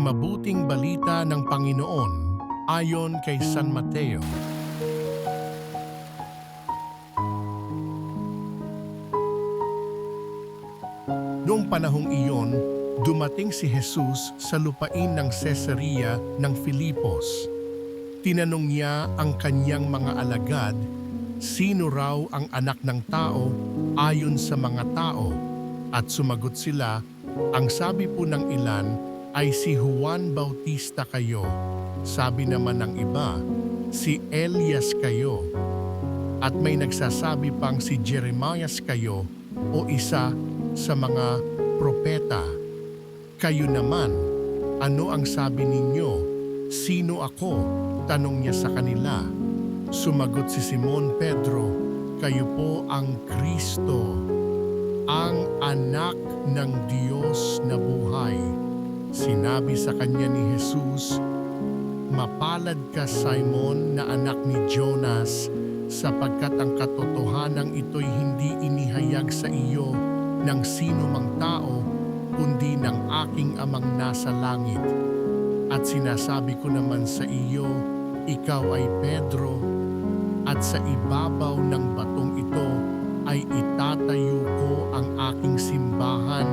mabuting balita ng Panginoon ayon kay San Mateo. Noong panahong iyon, dumating si Jesus sa lupain ng Cesarea ng Filipos. Tinanong niya ang kanyang mga alagad, sino raw ang anak ng tao ayon sa mga tao? At sumagot sila, ang sabi po ng ilan ay si Juan Bautista kayo. Sabi naman ng iba, si Elias kayo. At may nagsasabi pang si Jeremias kayo o isa sa mga propeta. Kayo naman, ano ang sabi ninyo? Sino ako? Tanong niya sa kanila. Sumagot si Simon Pedro, kayo po ang Kristo, ang anak ng Diyos na buhay. Sinabi sa kanya ni Jesus, mapalad ka Simon na anak ni Jonas, sapagkat ang katotohanan ito'y hindi inihayag sa iyo ng sino mang tao, kundi ng aking amang nasa langit. At sinasabi ko naman sa iyo, ikaw ay Pedro, at sa ibabaw ng batong ito ay itatayo ko ang aking simbahan,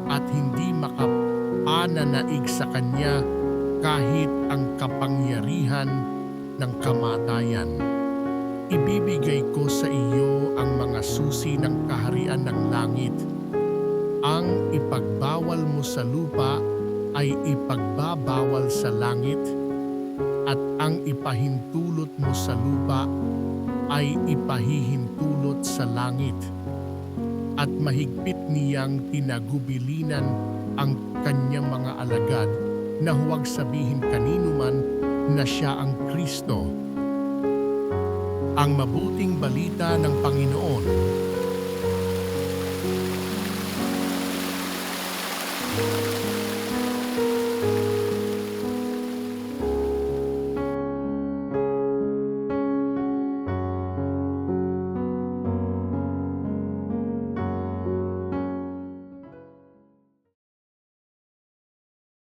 at hindi makapananaig sa kanya kahit ang kapangyarihan ng kamatayan. Ibibigay ko sa iyo ang mga susi ng kaharian ng langit. Ang ipagbawal mo sa lupa ay ipagbabawal sa langit, at ang ipahintulot mo sa lupa ay ipahihintulot sa langit. At mahigpit niyang tinagubilinan ang kanyang mga alagad na huwag sabihin kanino man na siya ang Kristo. Ang mabuting balita ng Panginoon.